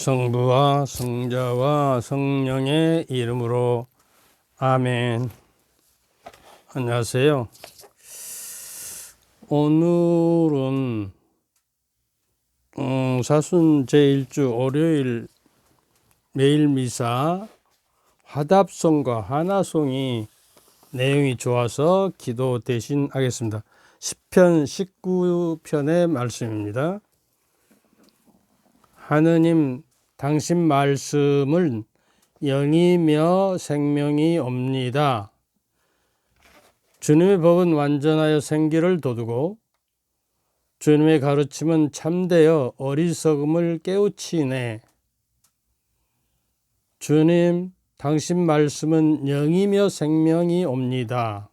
성부와 성자와 성령의 이름으로 아멘. 안녕하세요. 오늘은 사순 제1주 월요일 매일 미사 화답송과 하나송이 내용이 좋아서 기도 대신 하겠습니다. 시편 19편의 말씀입니다. 하느님, 당신 말씀은 영이며 생명이 옵니다. 주님의 법은 완전하여 생기를 돋우고 주님의 가르침은 참되어 어리석음을 깨우치네. 주님, 당신 말씀은 영이며 생명이 옵니다.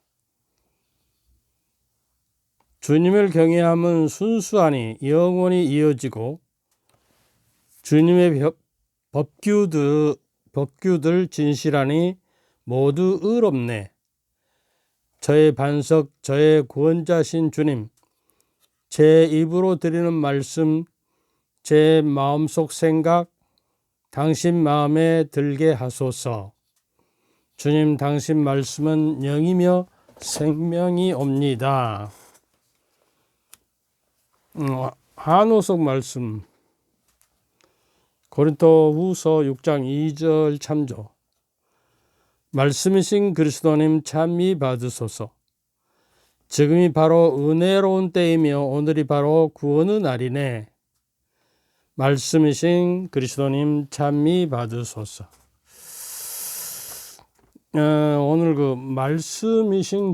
주님을 경외함은 순수하니 영원히 이어지고 주님의 법규들 진실하니 모두 의롭네. 저의 반석, 저의 구원자신 주님, 제 입으로 드리는 말씀, 제 마음속 생각, 당신 마음에 들게 하소서. 주님, 당신 말씀은 영이며 생명이 옵니다. 한호석 말씀, 고린도후서 6장 2절 참조. 말씀이신 그리스도님 참미 받으소서. 지금이 바로 은혜로운 때이며 오늘이 바로 구원의 날이네. 말씀이신 그리스도님 참미 받으소서. 오늘 그 말씀이신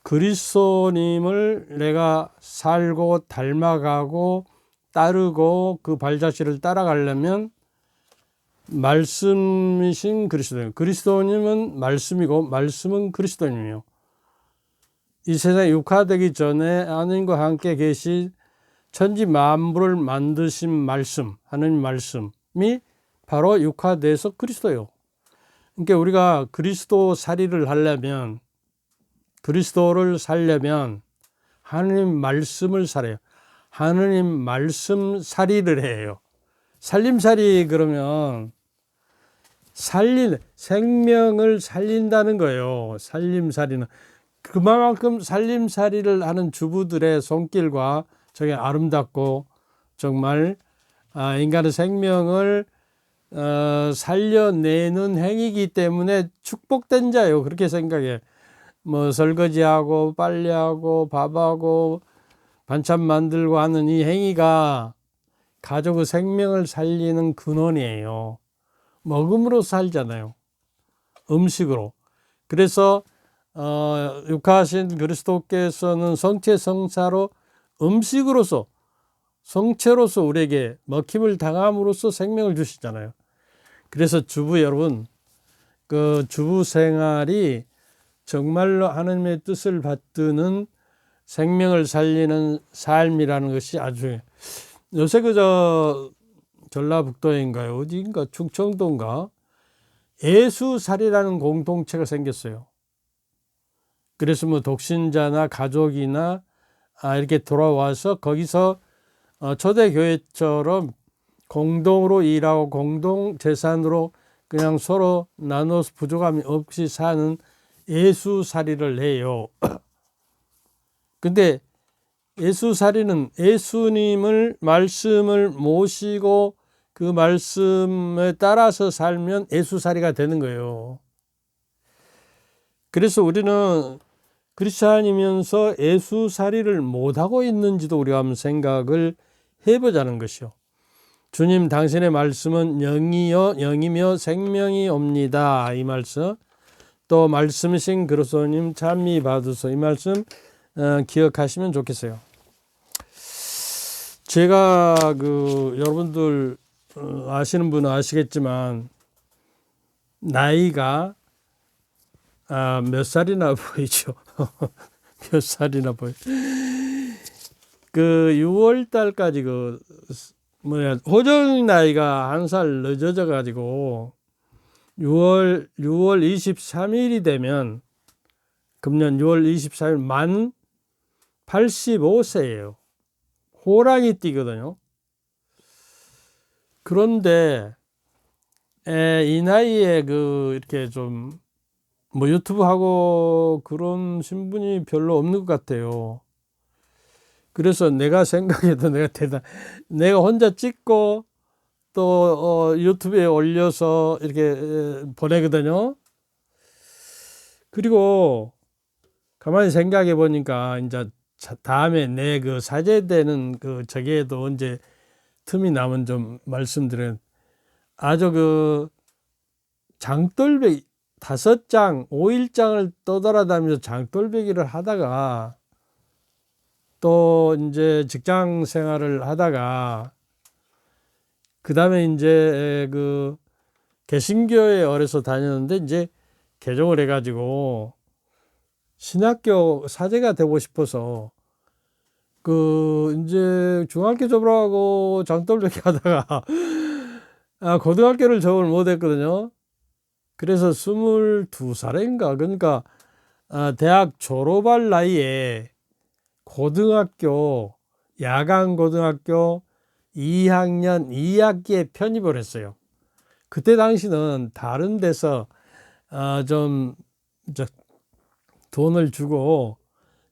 그리스도님을 내가 살고 닮아가고 따르고 그 발자취를 따라가려면 말씀이신 그리스도님은 말씀이고 말씀은 그리스도님이요. 이 세상에 육화되기 전에 하나님과 함께 계신 천지 만물을 만드신 말씀, 하나님 말씀이 바로 육화돼서 그리스도요. 그러니까 우리가 그리스도살이를 하려면, 그리스도를 살려면 하나님 말씀을 살아요. 하나님 말씀 살이를 해요. 살림살이 그러면 생명을 살린다는 거예요. 살림살이는. 그만큼 살림살이를 하는 주부들의 손길과 저게 아름답고 정말 인간의 생명을 살려내는 행위이기 때문에 축복된 자예요. 그렇게 생각해. 뭐 설거지하고 빨래하고 밥하고 반찬 만들고 하는 이 행위가 가족의 생명을 살리는 근원이에요. 먹음으로 살잖아요. 음식으로. 그래서 육하신 그리스도께서는 성체 성사로 음식으로서 성체로서 우리에게 먹힘을 당함으로써 생명을 주시잖아요. 그래서 주부 여러분, 그 주부 생활이 정말로 하나님의 뜻을 받드는 생명을 살리는 삶이라는 것이 아주 요새 전라북도인가요? 어디인가 충청도인가 예수살이라는 공동체가 생겼어요. 그래서 뭐 독신자나 가족이나 이렇게 돌아와서 거기서 초대교회처럼 공동으로 일하고 공동 재산으로 그냥 서로 나눠서 부족함이 없이 사는 예수살이를 해요. 근데 예수살이는 예수님을 말씀을 모시고 그 말씀에 따라서 살면 예수살이가 되는 거예요. 그래서 우리는 크리스찬이면서 예수살이를 못하고 있는지도 우리가 한번 생각을 해보자는 것이요. 주님, 당신의 말씀은 영이며 생명이 옵니다. 이 말씀. 또 말씀이신 그리스도님 참미 받으소. 이 말씀 기억하시면 좋겠어요. 제가 여러분들 아시는 분은 아시겠지만 나이가 몇 살이나 보이죠? 몇 살이나 보여. 6월 달까지 호적 나이가 한 살 늦어져 가지고 6월 23일이 되면 금년 6월 24일 만 85세예요. 호랑이 띠거든요. 그런데 이 나이에 그 이렇게 좀 뭐 유튜브 하고 그런 신분이 별로 없는 것 같아요. 그래서 내가 생각해도 내가 혼자 찍고 또 유튜브에 올려서 이렇게 보내거든요. 그리고 가만히 생각해 보니까 이제 다음에 내 그 사제되는 그 저기에도 언제 틈이 나면 좀 말씀드려요. 아주 그 장돌배기 5장, 5일장을 떠돌아다니면서 장돌배기를 하다가 또 이제 직장 생활을 하다가 그 다음에 이제 그 개신교에 어려서 다녔는데 이제 개종을 해가지고 신학교 사제가 되고 싶어서 그 이제 중학교 졸업하고 장돌배기 하다가 고등학교를 졸업을 못했거든요. 그래서 22살인가 그러니까 대학 졸업할 나이에 고등학교 야간 고등학교 2학년 2학기에 편입을 했어요. 그때 당시는 다른 데서 좀 돈을 주고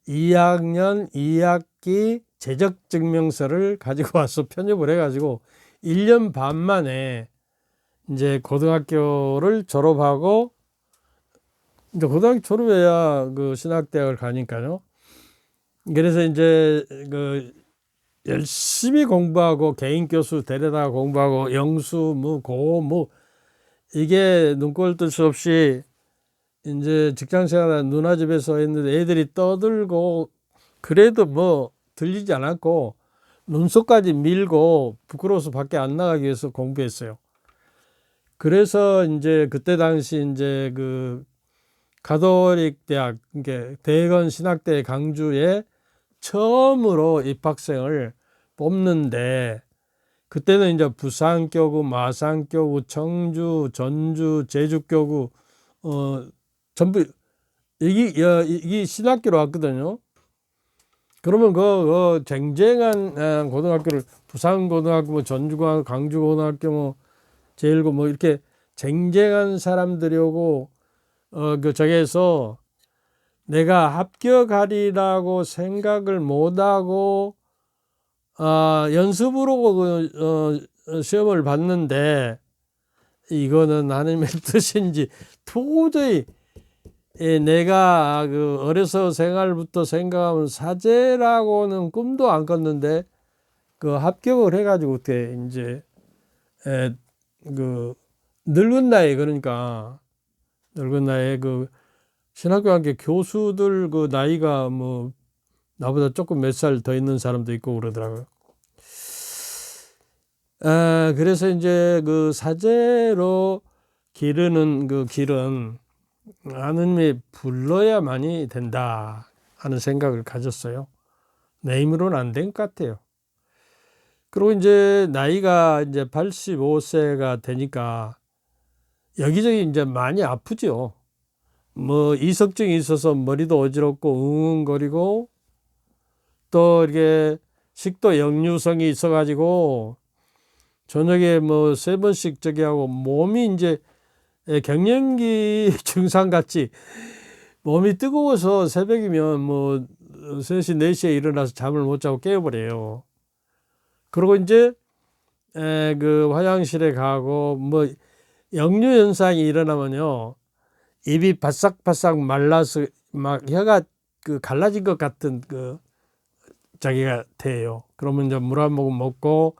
2학년 2학기 재적증명서를 가지고 와서 편입을 해가지고 1년 반 만에 이제 고등학교를 졸업하고 이제 고등학교 졸업해야 그 신학대학을 가니까요. 그래서 이제 그 열심히 공부하고 개인 교수 데려다 공부하고 영수 뭐 이게 눈꼴 뜰 수 없이 이제 직장 생활 누나 집에서 했는데 애들이 떠들고 그래도 뭐 들리지 않았고 눈썹까지 밀고 부끄러워서 밖에 안 나가기 위해서 공부했어요. 그래서 이제 그때 당시 이제 그 가톨릭 대학, 그러니까 대건 신학대 강주에 처음으로 입학생을 뽑는데 그때는 이제 부산교구, 마산교구, 청주, 전주, 제주교구 전부 이게 신학교로 왔거든요. 그러면 그 쟁쟁한 고등학교를 부산고등학교, 뭐 전주고등학교, 강주고등학교, 뭐 제일고 뭐 이렇게 쟁쟁한 사람들이 오고 그 저기에서 내가 합격하리라고 생각을 못하고 연습으로 시험을 봤는데 이거는 하나님의 뜻인지 도저히 내가 그 어려서 생활부터 생각하면 사제라고는 꿈도 안 꿨는데 그 합격을 해가지고 어떻게 이제 그 늙은 나이에 그러니까 늙은 나이에 그 신학교 함께 교수들 그 나이가 뭐 나보다 조금 몇 살 더 있는 사람도 있고 그러더라고요. 그래서 이제 그 사제로 기르는 그 길은 하느님이 불러야만이 된다 하는 생각을 가졌어요. 내 힘으로는 안 된 것 같아요. 그리고 이제 나이가 이제 85세가 되니까 여기저기 이제 많이 아프죠. 뭐 이석증이 있어서 머리도 어지럽고 웅웅거리고 또 이렇게 식도 역류성이 있어가지고 저녁에 뭐 3번씩 저기 하고 몸이 이제 갱년기 증상 같이 몸이 뜨거워서 새벽이면 뭐 3시, 4시에 일어나서 잠을 못 자고 깨어버려요. 그리고 이제 그 화장실에 가고 뭐 역류 현상이 일어나면요. 입이 바싹바싹 말라서 막 혀가 그 갈라진 것 같은 그 자기가 돼요. 그러면 이제 물 한 모금 먹고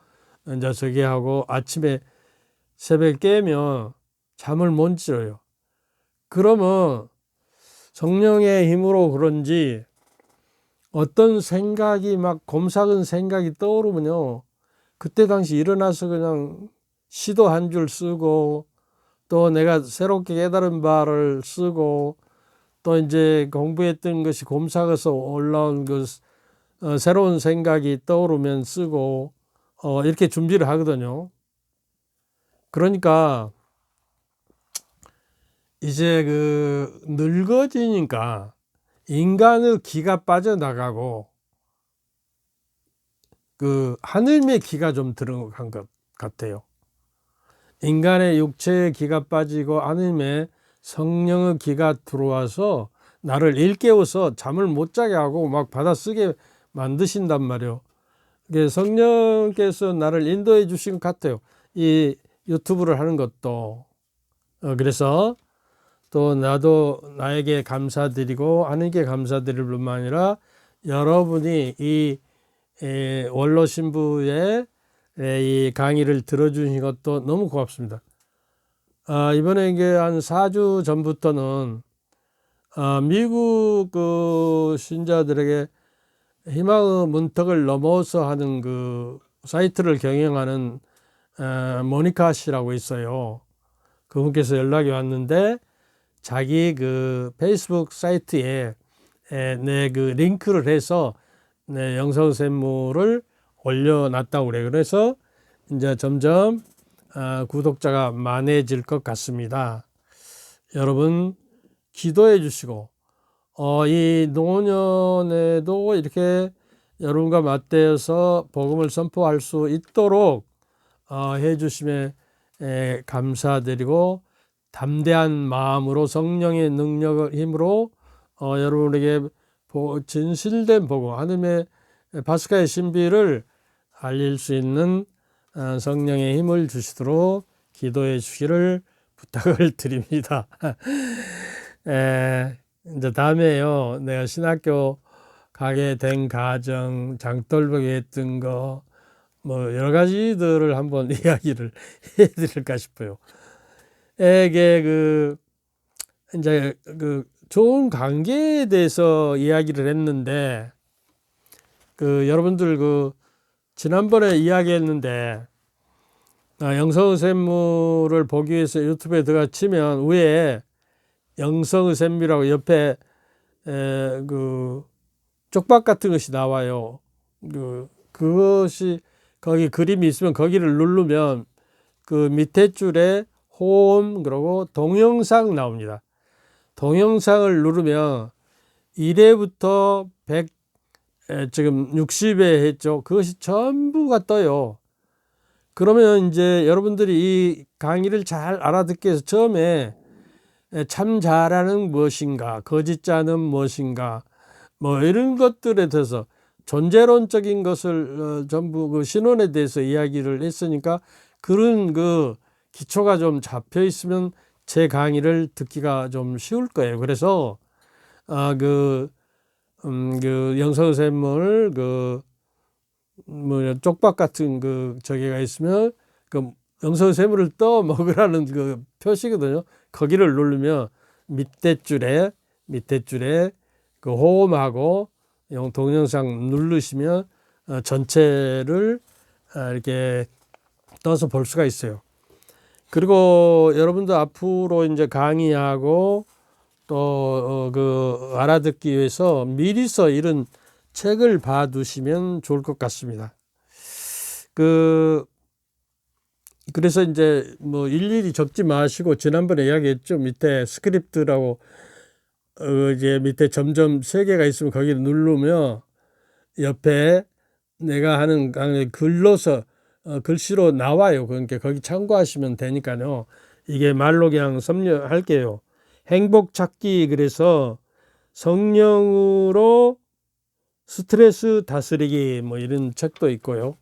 이제 저기 하고 아침에 새벽에 깨면 잠을 못 자요. 그러면 성령의 힘으로 그런지 어떤 생각이 막 곰삭은 생각이 떠오르면요. 그때 당시 일어나서 그냥 시도 한 줄 쓰고 또 내가 새롭게 깨달은 바를 쓰고 또 이제 공부했던 것이 곰삭아서 올라온 그 새로운 생각이 떠오르면 쓰고 이렇게 준비를 하거든요. 그러니까 이제 그 늙어지니까 인간의 기가 빠져나가고 그 하늘의 기가 좀 들어간 것 같아요. 인간의 육체의 기가 빠지고 하나님의 성령의 기가 들어와서 나를 일깨워서 잠을 못 자게 하고 막 받아쓰게 만드신단 말이에요. 성령께서 나를 인도해 주신 것 같아요. 이 유튜브를 하는 것도. 그래서 또 나도 나에게 감사드리고 하나님께 드릴 뿐만 아니라 여러분이 이 원로 신부의 이 강의를 들어주신 것도 너무 고맙습니다. 이번에 이게 한 4주 전부터는 미국 그 신자들에게 희망의 문턱을 넘어서 하는 그 사이트를 경영하는 모니카 씨라고 있어요. 그분께서 연락이 왔는데 자기 그 페이스북 사이트에 내 그 링크를 해서 내 영성 샘물을 올려놨다고 그래요. 그래서 이제 점점 구독자가 많아질 것 같습니다. 여러분 기도해 주시고 이 노년에도 이렇게 여러분과 맞대어서 복음을 선포할 수 있도록 해 주심에 감사드리고 담대한 마음으로 성령의 능력을 힘으로 여러분에게 진실된 복음 하나님의 파스카의 신비를 알릴 수 있는 성령의 힘을 주시도록 기도해 주시기를 부탁을 드립니다. 이제 다음에요. 내가 신학교 가게 된 가정, 장돌보기 했던 거, 뭐 여러 가지들을 한번 이야기를 해드릴까 싶어요. 이게 이제 좋은 관계에 대해서 이야기를 했는데, 여러분들 지난번에 이야기했는데, 영성의 샘물을 보기 위해서 유튜브에 들어가 치면 위에 영성의 샘물이라고 옆에 쪽박 같은 것이 나와요. 그것이 거기 그림이 있으면 거기를 누르면 그 밑에 줄에 호음 그리고 동영상 나옵니다. 동영상을 누르면 1회부터 100 지금 60회 했죠. 그것이 전부가 떠요. 그러면 이제 여러분들이 이 강의를 잘 알아듣기 위해서 처음에 참 잘하는 무엇인가, 거짓자는 무엇인가, 뭐 이런 것들에 대해서 존재론적인 것을 전부 신론에 대해서 이야기를 했으니까 그런 기초가 좀 잡혀 있으면 제 강의를 듣기가 좀 쉬울 거예요. 그래서 영성 샘물 쪽박 같은 저기가 있으면 영성 샘물을 떠 먹으라는 표시거든요. 거기를 누르면 밑에 줄에 호음하고 동영상 누르시면 전체를 이렇게 떠서 볼 수가 있어요. 그리고 여러분도 앞으로 이제 강의하고 또 알아듣기 위해서 미리서 이런 책을 봐두시면 좋을 것 같습니다. 그래서 이제 뭐 일일이 적지 마시고 지난번에 이야기했죠. 밑에 스크립트라고 이제 밑에 점점 3개가 있으면 거기를 누르면 옆에 내가 하는 강의 글로서 글씨로 나와요. 그러니까 거기 참고하시면 되니까요. 이게 말로 그냥 섭렵할게요. 행복 찾기 그래서 성령으로 스트레스 다스리기 뭐 이런 책도 있고요.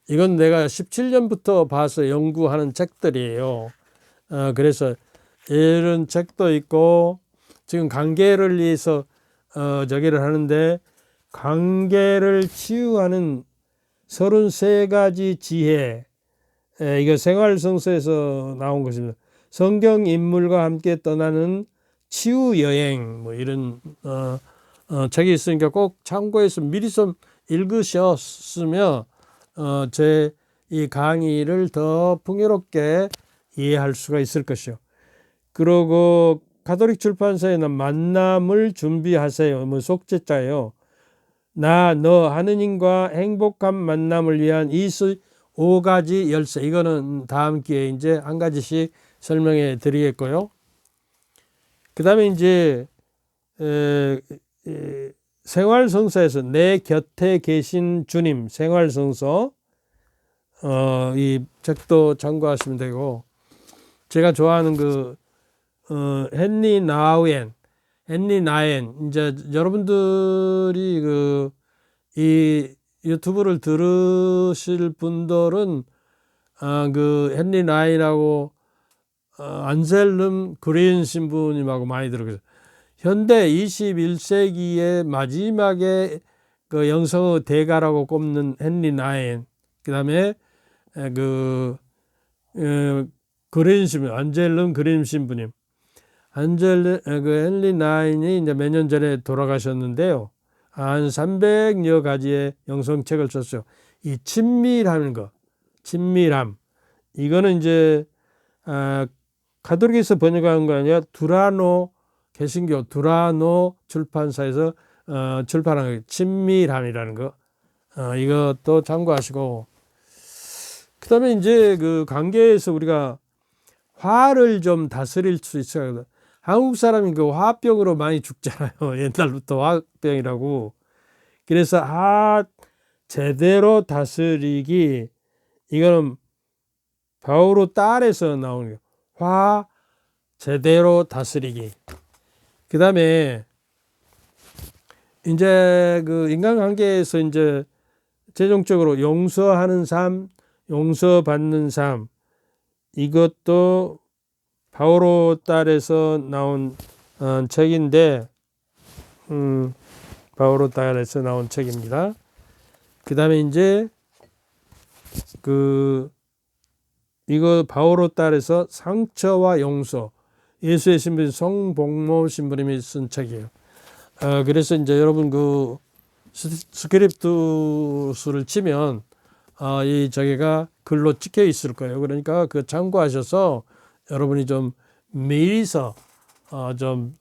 이건 내가 17년부터 봐서 연구하는 책들이에요. 그래서 이런 책도 있고 지금 관계를 위해서 저기를 하는데 관계를 치유하는 33가지 지혜 이거 생활성서에서 나온 것입니다. 성경 인물과 함께 떠나는 치유 여행 뭐 이런 책이 있으니까 꼭 참고해서 미리 좀 읽으셨으면 제 이 강의를 더 풍요롭게 이해할 수가 있을 것이요. 그리고 가톨릭 출판사에는 만남을 준비하세요. 뭐 속죄자예요. 너 하느님과 행복한 만남을 위한 25가지 열쇠. 이거는 다음 기회에 이제 한 가지씩 설명해 드리겠고요. 그 다음에 이제 생활성서에서 내 곁에 계신 주님 생활성서 이 책도 참고하시면 되고 제가 좋아하는 그 헨리 나엔 이제 여러분들이 이 유튜브를 들으실 분들은 그 헨리 나엔하고 안셀름 그린 신부님하고 많이 들어요. 현대 21세기의 마지막에 그 영성의 대가라고 꼽는 헨리 나엔, 그 다음에 그린 신부, 안젤름 그린 신부님. 그 헨리 나인이 이제 몇 년 전에 돌아가셨는데요. 한 300여 가지의 영성책을 썼어요. 이 친밀하는 거, 친밀함. 이거는 이제, 가톨릭에서 번역한 거 아니라 개신교 두라노 출판사에서 출판한 거, 친밀함이라는 거. 이것도 참고하시고. 그 다음에 이제 그 관계에서 우리가 화를 좀 다스릴 수 있어요. 한국 사람이 그 화병으로 많이 죽잖아요. 옛날부터 화병이라고. 그래서 제대로 다스리기, 이거는 바오로 딸에서 나오는 거예요. 화 제대로 다스리기. 그 다음에 이제 그 인간관계에서 이제 최종적으로 용서하는 삶, 용서받는 삶, 이것도 바오로 딸에서 나온 책인데, 바오로 딸에서 나온 책입니다. 그 다음에 이제 이거 바오로 딸에서 상처와 용서, 예수의 신부님 성복모 신부님이 쓴 책이에요. 그래서 이제 여러분 그 스크립투스를 치면 이 저기가 글로 찍혀 있을 거예요. 그러니까 그 참고하셔서 여러분이 좀 미리서 좀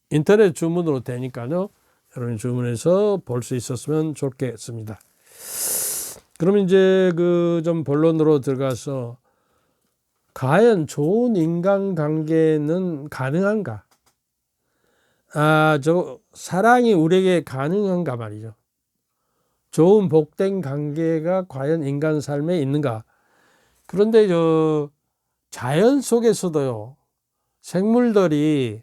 인터넷 주문으로 되니까요. 여러분이 주문해서 볼 수 있었으면 좋겠습니다. 그럼 이제 그 좀 본론으로 들어가서 과연 좋은 인간관계는 가능한가? 사랑이 우리에게 가능한가 말이죠. 좋은 복된 관계가 과연 인간 삶에 있는가? 그런데 자연 속에서도요, 생물들이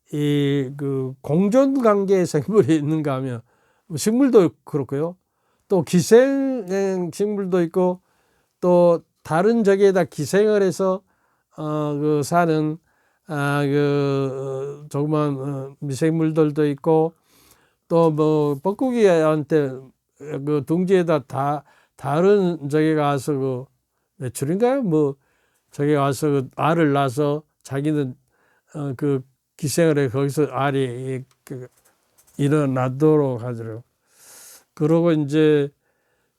그 공존 관계의 생물이 있는가 하면 식물도 그렇고요. 또 기생 식물도 있고 또 다른 적에다 기생을 해서 사는 조그만 미생물들도 있고 또 뭐 뻐꾸기한테 그 둥지에다 다른 저기 가서 매출인가요? 뭐 저기 가서 그 알을 낳아서 자기는 그 기생을 해 거기서 알이 일어나도록 하더라고요. 그러고 이제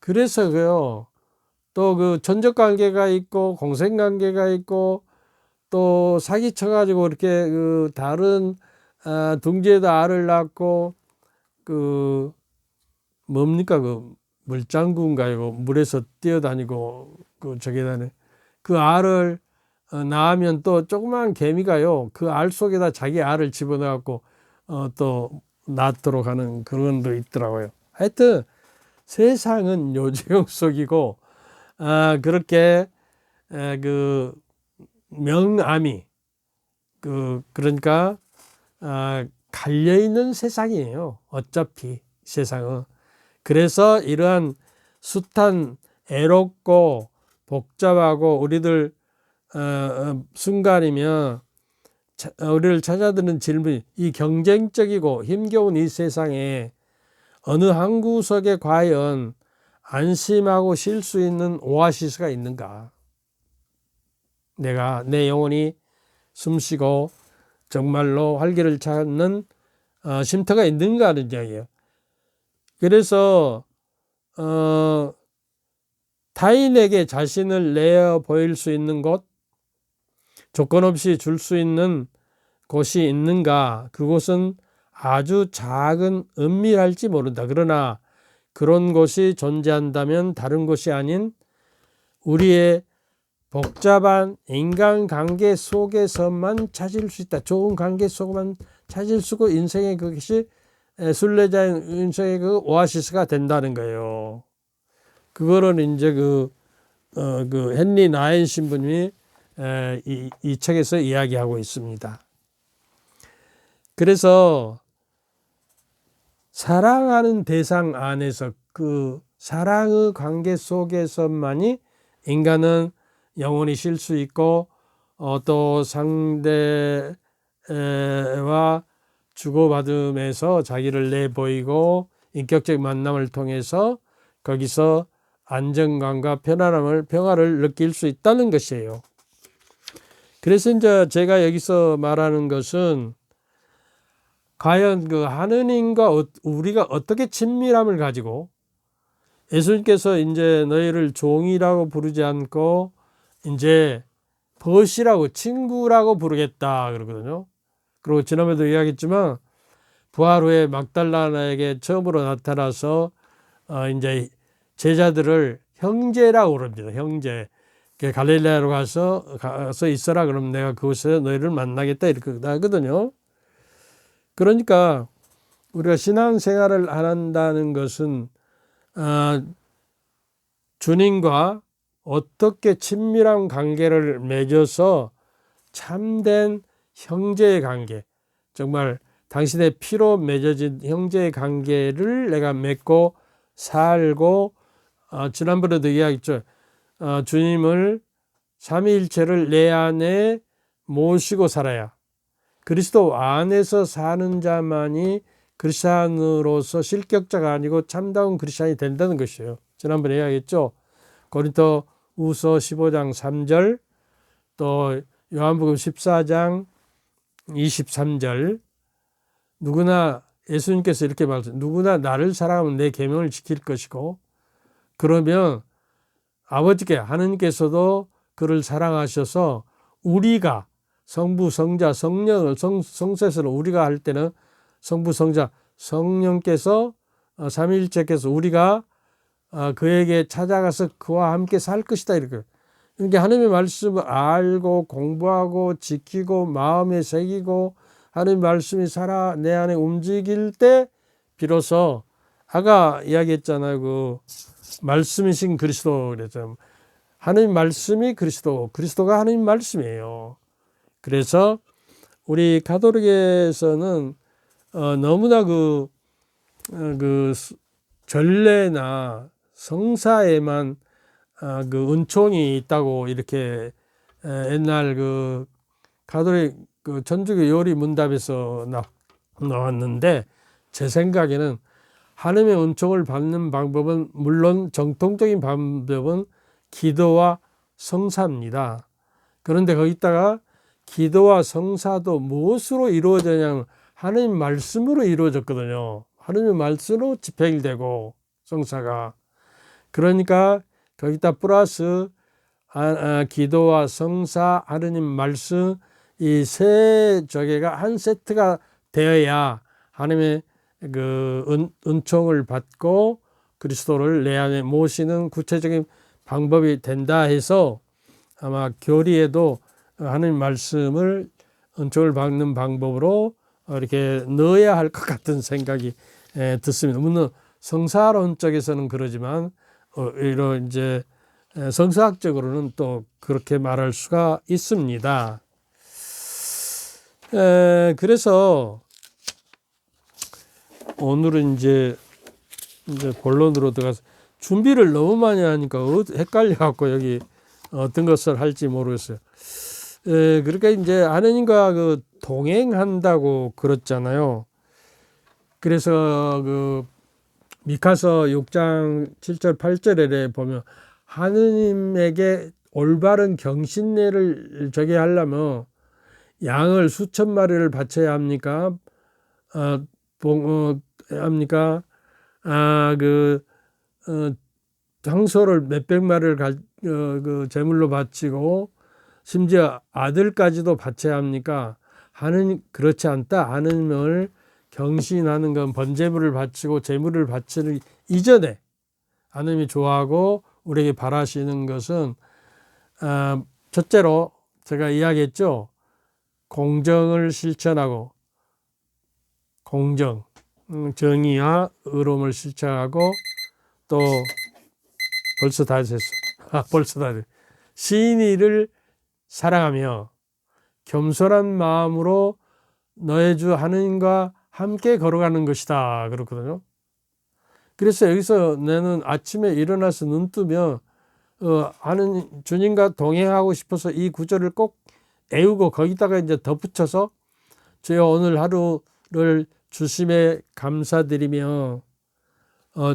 그래서 또 그 전적 관계가 있고 공생 관계가 있고 또 사기 쳐가지고 이렇게 그 다른 둥지에다 알을 낳고 그 뭡니까 그 물장구인가요? 물에서 뛰어다니고 그 저기다네 그 알을 낳으면 또 조그만 개미가요 그 알 속에다 자기 알을 집어넣어갖고 또 낳도록 하는 그런 거 있더라고요. 하여튼 세상은 요지경 속이고 그렇게 그 명암이 그러니까 갈려 있는 세상이에요. 어차피 세상은. 그래서 이러한 숱한 애롭고 복잡하고 우리들 순간이면 우리를 찾아드는 질문이 이 경쟁적이고 힘겨운 이 세상에 어느 한 구석에 과연 안심하고 쉴 수 있는 오아시스가 있는가? 내 영혼이 숨쉬고 정말로 활기를 찾는 쉼터가 있는가 하는 이야기예요. 그래서 타인에게 자신을 내어 보일 수 있는 곳, 조건 없이 줄 수 있는 곳이 있는가? 그곳은 아주 작은 은밀할지 모른다. 그러나 그런 곳이 존재한다면 다른 곳이 아닌 우리의 복잡한 인간관계 속에서만 찾을 수 있다. 좋은 관계 속에만 찾을 수 있고 인생의 그것이 순례자의 인생의 그 오아시스가 된다는 거예요. 그거는 이제 그 헨리 나인 신부님이 이 책에서 이야기하고 있습니다. 그래서 사랑하는 대상 안에서 그 사랑의 관계 속에서만이 인간은 영원히 쉴 수 있고 또 상대와 주고받음에서 자기를 내보이고 인격적 만남을 통해서 거기서 안정감과 평화를 느낄 수 있다는 것이에요. 그래서 이제 제가 여기서 말하는 것은 과연 그 하느님과 우리가 어떻게 친밀함을 가지고 예수님께서 이제 너희를 종이라고 부르지 않고 이제 벗이라고 친구라고 부르겠다 그러거든요. 그리고 지난번에도 이야기했지만 부활 후에 막달라나에게 처음으로 나타나서 이제 제자들을 형제라고 그럽니다. 형제. 갈릴레아로 가서 있어라. 그러면 내가 그곳에서 너희를 만나겠다. 이렇게 하거든요. 그러니까 우리가 신앙생활을 한다는 것은 주님과 어떻게 친밀한 관계를 맺어서 참된 형제의 관계, 정말 당신의 피로 맺어진 형제의 관계를 내가 맺고 살고 지난번에도 이야기했죠. 주님을 삼위일체를 내 안에 모시고 살아야 그리스도 안에서 사는 자만이 그리스도인으로서 실격자가 아니고 참다운 그리스도인이 된다는 것이에요. 지난번에 이야기했죠. 고린도 우서 15장 3절 또 요한복음 14장 23절 누구나 예수님께서 이렇게 말씀하셨어요. 누구나 나를 사랑하면 내 계명을 지킬 것이고 그러면 아버지께 하느님께서도 그를 사랑하셔서 우리가 성부, 성자, 성령을 성세서를 우리가 할 때는 성부, 성자, 성령께서 삼위일체께서 우리가 그에게 찾아가서 그와 함께 살 것이다 이렇게. 그러니까 하나님의 말씀을 알고 공부하고 지키고 마음에 새기고 하나님의 말씀이 살아 내 안에 움직일 때 비로소 아까 이야기했잖아요. 그 말씀이신 그리스도 그래서 하나님 말씀이 그리스도가 하나님 말씀이에요. 그래서 우리 가톨릭에서는 너무나 그 전례나 성사에만 그 은총이 있다고 이렇게 옛날 그 가톨릭 그 천주교 요리 문답에서 나왔는데 제 생각에는 하나님의 은총을 받는 방법은 물론 정통적인 방법은 기도와 성사입니다. 그런데 거기다가 기도와 성사도 무엇으로 이루어지냐면 하나님 말씀으로 이루어졌거든요. 하나님의 말씀으로 집행되고 성사가. 그러니까 거기다 플러스 기도와 성사, 하나님 말씀 이 세 조개가 한 세트가 되어야 하나님의 그 은총을 받고 그리스도를 내 안에 모시는 구체적인 방법이 된다 해서 아마 교리에도 하나님 말씀을 은총을 받는 방법으로 이렇게 넣어야 할 것 같은 생각이 듣습니다. 물론 성사론적에서는 그러지만 이런 이제 성사학적으로는 또 그렇게 말할 수가 있습니다. 그래서 오늘은 이제 본론으로 들어가서 준비를 너무 많이 하니까 헷갈려 갖고 여기 어떤 것을 할지 모르겠어요. 그러니까 이제 하느님과 그 동행한다고 그랬잖아요. 그래서 그 미카서 6장 7절 8절에 보면 하느님에게 올바른 경신례를 저게 하려면 양을 수천 마리를 바쳐야 합니까? 합니까? 장소를 몇백 마리를 그 제물로 바치고 심지어 아들까지도 바쳐야 합니까? 하느님 그렇지 않다. 하느님을 경신하는 건 번제물을 바치고 제물을 바치는 이전에 하느님이 좋아하고 우리에게 바라시는 것은 첫째로 제가 이야기했죠. 공정을 실천하고 공정, 정의와 의로움을 실천하고 또 벌써 다 됐어. 벌써 다 됐어. 신의를 사랑하며 겸손한 마음으로 너의 주 하느님과 함께 걸어가는 것이다. 그렇거든요. 그래서 여기서 나는 아침에 일어나서 눈 뜨면 하는 주님과 동행하고 싶어서 이 구절을 꼭 애우고 거기다가 이제 덧붙여서 주여 오늘 하루를 주심에 감사드리며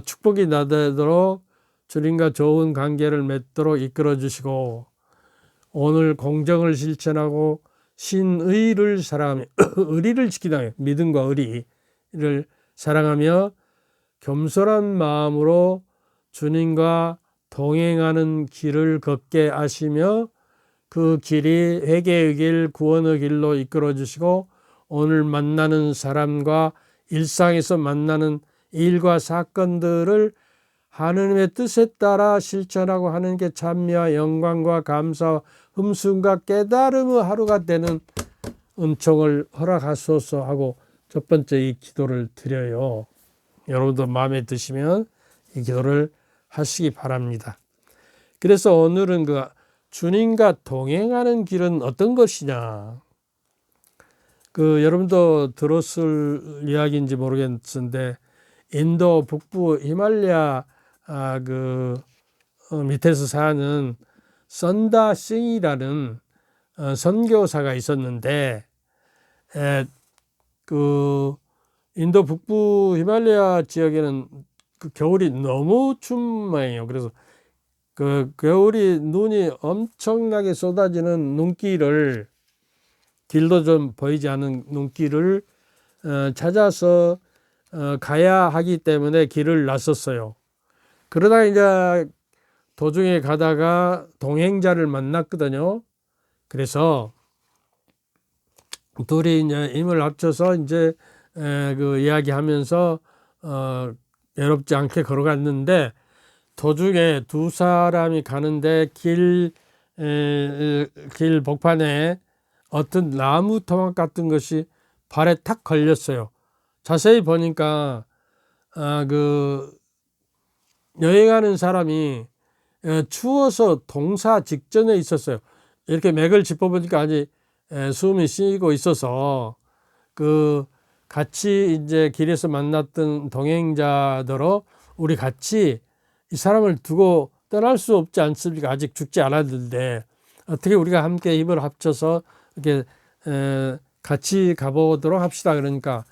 축복이 나도록 주님과 좋은 관계를 맺도록 이끌어 주시고 오늘 공정을 실천하고 신의를 사랑하며 의리를 지키다 믿음과 의리를 사랑하며 겸손한 마음으로 주님과 동행하는 길을 걷게 하시며 그 길이 회개의 길, 구원의 길로 이끌어 주시고 오늘 만나는 사람과 일상에서 만나는 일과 사건들을 하느님의 뜻에 따라 실천하고 하느님께 찬미와 영광과 감사와 흠숭과 깨달음의 하루가 되는 은총을 허락하소서 하고 첫 번째 이 기도를 드려요. 여러분도 마음에 드시면 이 기도를 하시기 바랍니다. 그래서 오늘은 그 주님과 동행하는 길은 어떤 것이냐. 여러분도 들었을 이야기인지 모르겠는데 인도 북부 히말라야 밑에서 사는 선다 싱이라는 선교사가 있었는데 인도 북부 히말라야 지역에는 겨울이 너무 춥은 모양이에요. 그래서 겨울이 눈이 엄청나게 쏟아지는 길도 좀 보이지 않는 눈길을 찾아서 가야 하기 때문에 길을 나섰어요. 그러다가 이제 도중에 가다가 동행자를 만났거든요. 그래서 둘이 이제 힘을 합쳐서 이제 이야기하면서 외롭지 않게 걸어갔는데 도중에 두 사람이 가는데 길 복판에 어떤 나무 토막 같은 것이 발에 탁 걸렸어요. 자세히 보니까 여행하는 사람이 추워서 동사 직전에 있었어요. 이렇게 맥을 짚어보니까 아직 숨이 쉬고 있어서 같이 이제 길에서 만났던 동행자들로 우리 같이 이 사람을 두고 떠날 수 없지 않습니까? 아직 죽지 않았는데 어떻게 우리가 함께 힘을 합쳐서 이렇게 같이 가보도록 합시다. 그러니까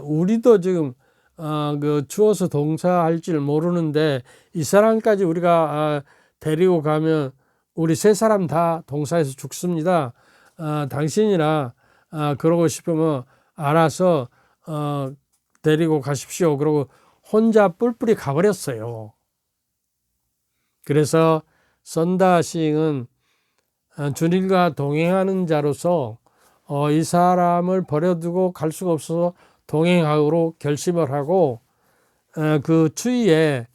우리도 지금 추워서 동사할 줄 모르는데 이 사람까지 우리가 데리고 가면 우리 세 사람 다 동사에서 죽습니다. 당신이나 그러고 싶으면 알아서 데리고 가십시오. 그러고 혼자 뿔뿔이 가버렸어요. 그래서 선다 시인은 주님과 동행하는 자로서 이 사람을 버려두고 갈 수가 없어서 동행하기로 결심을 하고 그 추위에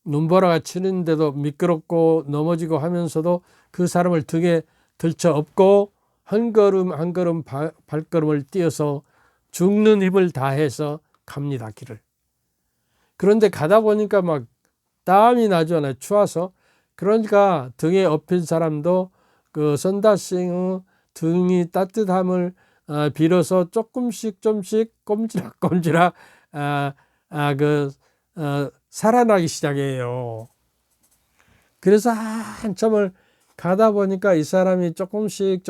눈보라가 치는데도 미끄럽고 넘어지고 하면서도 그 사람을 등에 들쳐 업고 한 걸음 한 걸음 발걸음을 띄어서 죽는 힘을 다해서 갑니다. 길을. 그런데 가다 보니까 막 땀이 나잖아요. 추워서. 그러니까 등에 업힌 사람도 선다싱의 등이 따뜻함을 빌어서 조금씩 꼼지락꼼지락 살아나기 시작해요. 그래서 한참을 가다 보니까 이 사람이 조금씩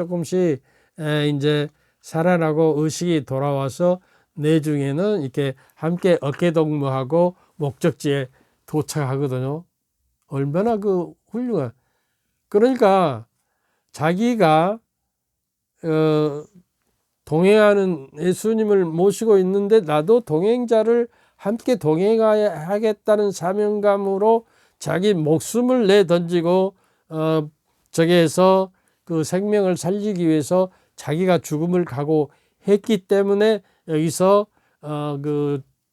이제 살아나고 의식이 돌아와서 내중에는 이렇게 함께 어깨동무하고 목적지에 도착하거든요. 얼마나 훌륭한. 그러니까 자기가 동행하는 예수님을 모시고 있는데 나도 동행자를 함께 동행하겠다는 사명감으로 자기 목숨을 내던지고 저기에서 그 생명을 살리기 위해서 자기가 죽음을 각오했기 때문에 여기서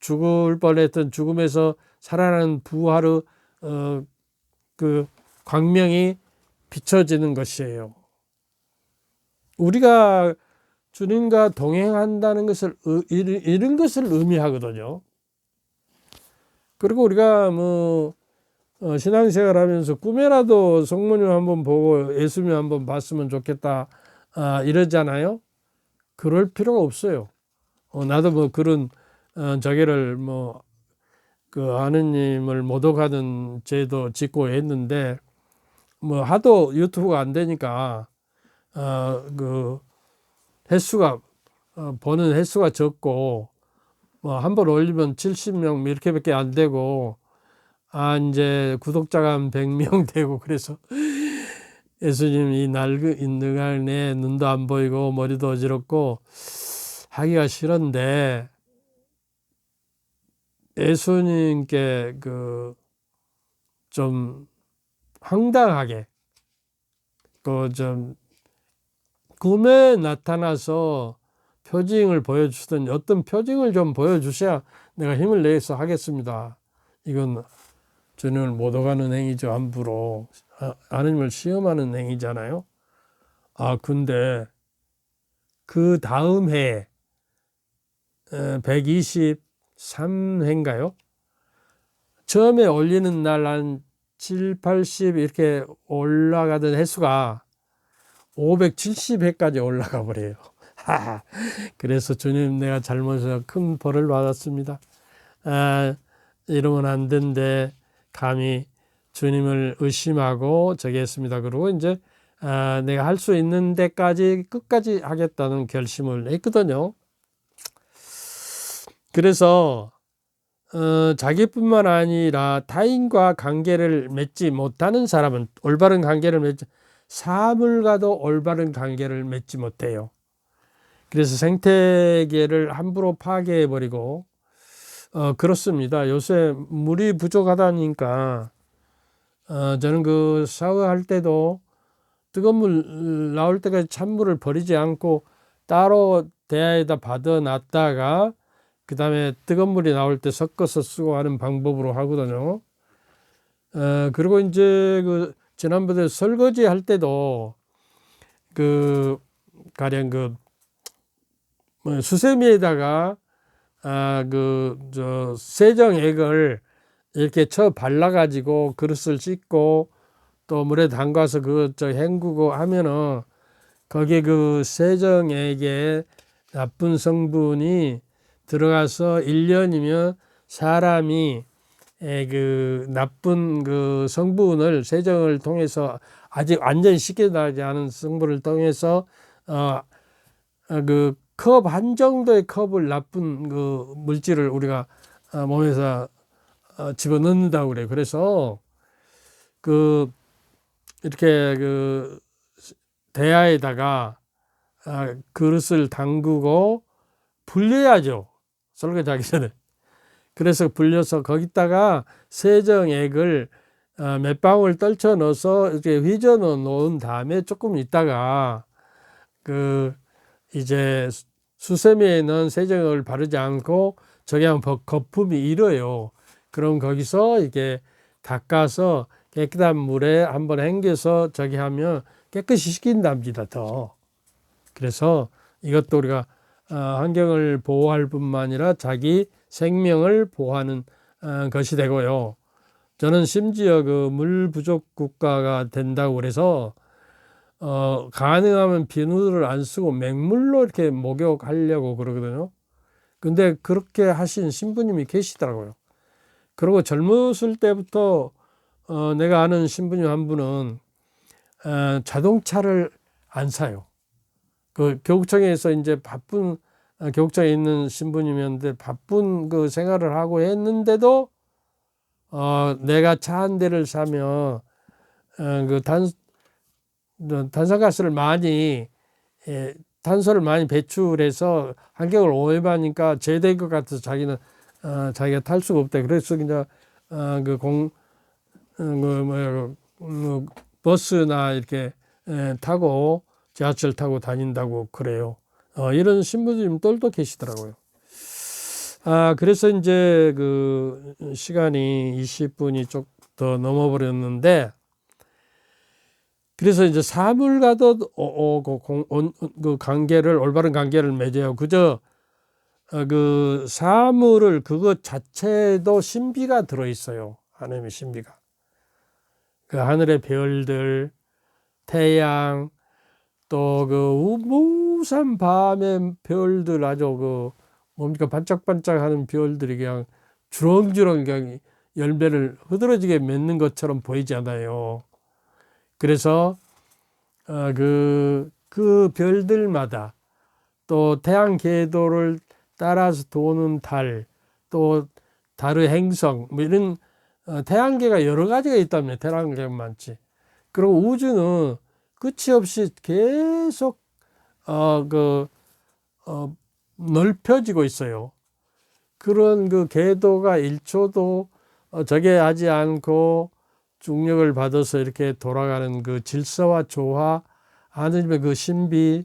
죽을 뻔했던 죽음에서 살아나는 부활의 광명이 비춰지는 것이에요. 우리가 주님과 동행한다는 것을 이런 것을 의미하거든요. 그리고 우리가 신앙생활 하면서 꿈에라도 성모님 한번 보고 예수님 한번 봤으면 좋겠다, 이러잖아요. 그럴 필요가 없어요. 나도 뭐 그런, 자기를 뭐, 그 하느님을 모독하는 죄도 짓고 했는데, 뭐 하도 유튜브가 안 되니까, 그 횟수가, 보는 횟수가 적고, 뭐 한 번 올리면 70명 이렇게밖에 안 되고, 이제 구독자가 한 100명 되고, 그래서 예수님 이 능할내 눈도 안 보이고 머리도 어지럽고 하기가 싫은데, 예수님께 그 좀 황당하게 그 좀 꿈에 나타나서 표징을 보여주던 어떤 표징을 좀 보여주셔야 내가 힘을 내서 하겠습니다. 이건 주님을 못 오가는 행위죠. 함부로 하느님을 시험하는 행위잖아요. 근데 그 다음 해 123회인가요? 처음에 올리는 날 한 7, 80 이렇게 올라가던 횟수가 570회까지 올라가 버려요. 그래서 주님, 내가 잘못해서 큰 벌을 받았습니다. 이러면 안 된대. 감히 주님을 의심하고 저기 했습니다. 그리고 이제 내가 할 수 있는 데까지 끝까지 하겠다는 결심을 했거든요. 그래서 자기뿐만 아니라 타인과 관계를 맺지 못하는 사람은 올바른 관계를 맺지, 사물과도 올바른 관계를 맺지 못해요. 그래서 생태계를 함부로 파괴해버리고, 그렇습니다. 요새 물이 부족하다니까, 저는 그 샤워할 때도 뜨거운 물 나올 때까지 찬물을 버리지 않고 따로 대야에다 받아놨다가 그 다음에 뜨거운 물이 나올 때 섞어서 쓰고 하는 방법으로 하거든요. 그리고 이제 그 지난번에 설거지 할 때도 그 가령 그 수세미에다가 그 저 세정액을 이렇게 쳐 발라가지고 그릇을 씻고 또 물에 담가서 그 저 헹구고 하면은 거기에 그 세정액에 나쁜 성분이 들어가서 1년이면 사람이 그 나쁜 그 성분을 세정을 통해서 아직 완전히 씻겨나지 않은 성분을 통해서 그 컵 한 정도의 컵을 나쁜 그 물질을 우리가 몸에서 집어넣는다고 그래요. 그래서 그 이렇게 그 대야에다가 그릇을 담그고 불려야죠. 설거지 하기 전에. 그래서 불려서 거기다가 세정액을 몇 방울 떨쳐 넣어서 이렇게 휘저 놓은 다음에 조금 있다가 그 이제 수세미에 넣은 세정액을 바르지 않고 저기 하면 거품이 일어요. 그럼 거기서 이렇게 닦아서 깨끗한 물에 한번 헹겨서 저기 하면 깨끗이 씻긴답니다. 더. 그래서 이것도 우리가 환경을 보호할 뿐만 아니라 자기 생명을 보호하는 것이 되고요. 저는 심지어 그 물 부족 국가가 된다고 그래서 가능하면 비누를 안 쓰고 맹물로 이렇게 목욕하려고 그러거든요. 근데 그렇게 하신 신부님이 계시더라고요. 그리고 젊었을 때부터 내가 아는 신부님 한 분은 자동차를 안 사요. 그 교육청에서 이제 바쁜 교육청에 있는 신부님이었는데 바쁜 그 생활을 하고 했는데도 내가 차 한 대를 사면 그 탄산가스를 많이 탄소를 많이 배출해서 환경을 오염하니까 제대일 것 같아서 자기는 자기가 탈 수가 없다. 그래서 그냥 버스나 이렇게 타고 지하철 타고 다닌다고 그래요. 이런 신부님들도 계시더라고요. 그래서 이제 그 시간이 20분이 좀 더 넘어버렸는데, 그래서 이제 사물과도 그 관계를 올바른 관계를 맺어요. 그저 그 사물을 그것 자체도 신비가 들어 있어요. 하나님의 신비가. 그 하늘의 별들, 태양, 또 그 무수한 밤의 별들, 아주 그 뭡니까 반짝반짝하는 별들이 그냥 주렁주렁 그냥 열매를 흐드러지게 맺는 것처럼 보이지 않아요. 그래서 그 별들마다 또 태양 궤도를 따라서 도는 달, 또 달의 행성, 뭐 이런 태양계가 여러 가지가 있다면 태양계가 많지. 그리고 우주는 끝이 없이 계속 넓혀지고 있어요. 그런 그 궤도가 1초도 저게하지 않고 중력을 받아서 이렇게 돌아가는 그 질서와 조화, 하느님의 그 신비,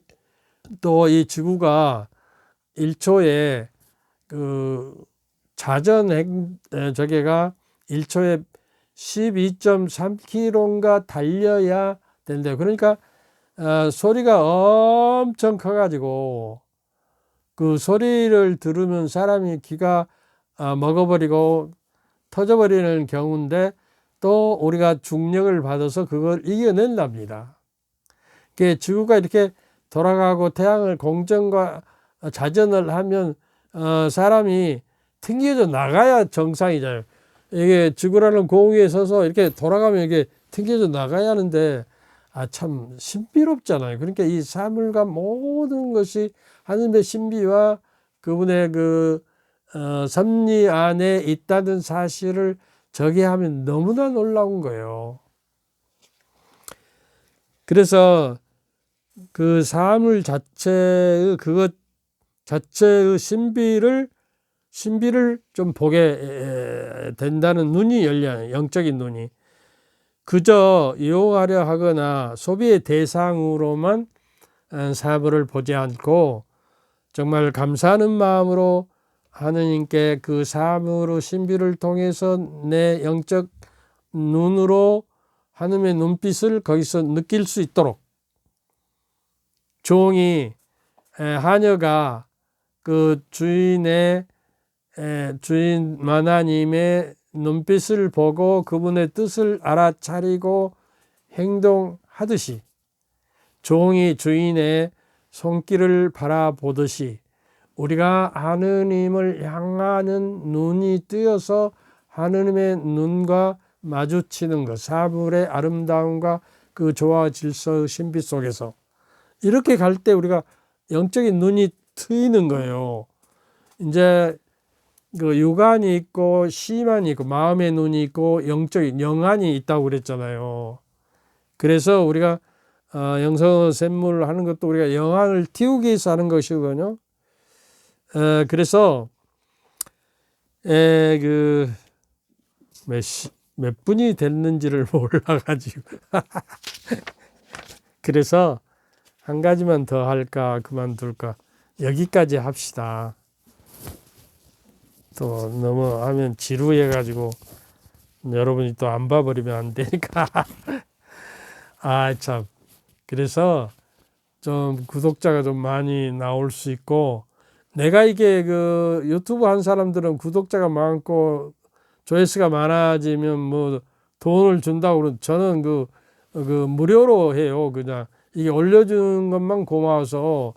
또 이 지구가 1초에 그 저게가 1초에 12.3km인가 달려야 된대요. 그러니까 소리가 엄청 커가지고 그 소리를 들으면 사람이 귀가 먹어버리고 터져버리는 경우인데, 또 우리가 중력을 받아서 그걸 이겨낸답니다. 지구가 이렇게 돌아가고 태양을 공전과 자전을 하면 사람이 튕겨져 나가야 정상이잖아요. 이게 지구라는 공위에 서서 이렇게 돌아가면 이게 튕겨져 나가야 하는데 참 신비롭잖아요. 그러니까 이 사물과 모든 것이 하느님의 신비와 그분의 그 섭리 안에 있다는 사실을 저기하면 너무나 놀라운 거예요. 그래서 그 사물 자체의 그것 자체의 신비를 좀 보게 된다는 눈이 열려요. 영적인 눈이. 그저 이용하려 하거나 소비의 대상으로만 사물을 보지 않고 정말 감사하는 마음으로 하느님께 그 사물의 신비를 통해서 내 영적 눈으로 하느님의 눈빛을 거기서 느낄 수 있도록 종이 하녀가 그 주인 하나님의 눈빛을 보고 그분의 뜻을 알아차리고 행동하듯이, 종이 주인의 손길을 바라보듯이 우리가 하느님을 향하는 눈이 뜨여서 하느님의 눈과 마주치는 것, 사물의 아름다움과 그 조화 질서의 신비 속에서 이렇게 갈 때 우리가 영적인 눈이 트이는 거예요. 이제 그 육안이 있고 시만이 있고 마음의 눈이 있고 영적인 영안이 있다고 그랬잖아요. 그래서 우리가 영성 샘물을 하는 것도 우리가 영안을 띄우기 위해서 하는 것이거든요. 그래서 몇 분이 됐는지를 몰라가지고 그래서 한 가지만 더 할까 그만둘까 여기까지 합시다. 또 너무 하면 지루해가지고 여러분이 또 안 봐버리면 안 되니까 참. 그래서 좀 구독자가 좀 많이 나올 수 있고, 내가 이게 그 유튜브 한 사람들은 구독자가 많고 조회수가 많아지면 뭐 돈을 준다고 그러는데, 저는 그 무료로 해요. 그냥 이게 올려주는 것만 고마워서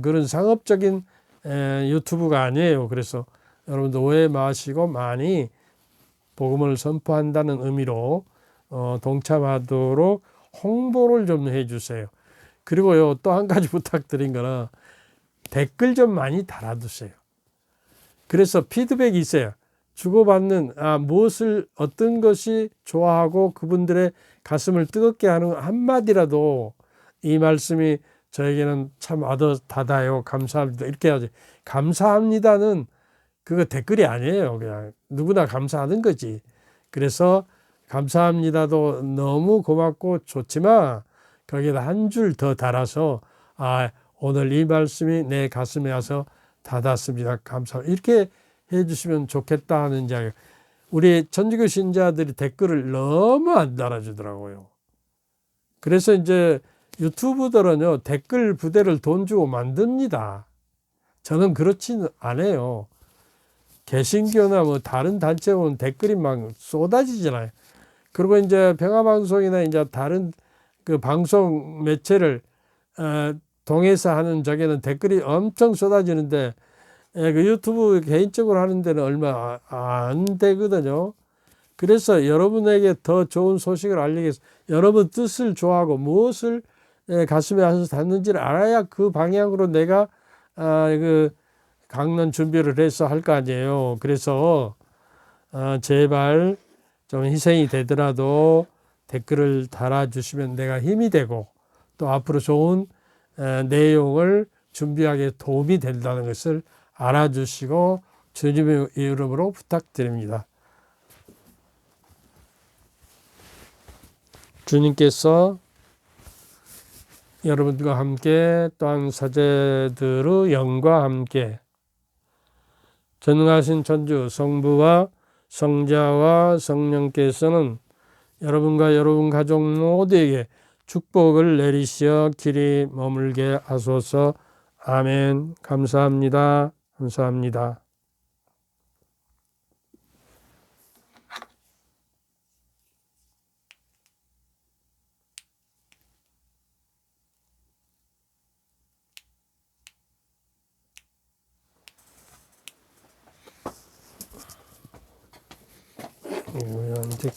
그런 상업적인 유튜브가 아니에요. 그래서 여러분들 오해 마시고 많이 복음을 선포한다는 의미로 동참하도록 홍보를 좀 해주세요. 그리고요, 또 한 가지 부탁드린 거는 댓글 좀 많이 달아두세요. 그래서 피드백이 있어요. 주고받는 무엇을 어떤 것이 좋아하고 그분들의 가슴을 뜨겁게 하는 한마디라도 이 말씀이 저에게는 참 와닿아요. 감사합니다. 이렇게 하지. 감사합니다는 그거 댓글이 아니에요. 그냥 누구나 감사하는 거지. 그래서 감사합니다도 너무 고맙고 좋지만 거기다 한 줄 더 달아서 오늘 이 말씀이 내 가슴에 와서 닿았습니다. 감사합니다. 이렇게 해주시면 좋겠다 하는 이야기. 우리 천주교 신자들이 댓글을 너무 안 달아주더라고요. 그래서 이제 유튜브들은요, 댓글 부대를 돈 주고 만듭니다. 저는 그렇지는 않아요. 개신교나 뭐 다른 단체 보면 댓글이 막 쏟아지잖아요. 그리고 이제 평화방송이나 이제 다른 그 방송 매체를 통해서 하는 저게는 댓글이 엄청 쏟아지는데 그 유튜브 개인적으로 하는 데는 얼마 안 되거든요. 그래서 여러분에게 더 좋은 소식을 알리기 위해서 여러분 뜻을 좋아하고 무엇을 가슴에 안서 닿는지를 알아야 그 방향으로 내가 그 강론 준비를 해서 할 거 아니에요. 그래서 제발 좀 희생이 되더라도 댓글을 달아주시면 내가 힘이 되고 또 앞으로 좋은 내용을 준비하기에 도움이 된다는 것을 알아주시고 주님의 이름으로 부탁드립니다. 주님께서 여러분들과 함께 또한 사제들의 영과 함께 전능하신 천주 성부와 성자와 성령께서는 여러분과 여러분 가족 모두에게 축복을 내리시어 길이 머물게 하소서. 아멘. 감사합니다. 감사합니다. 이거 언제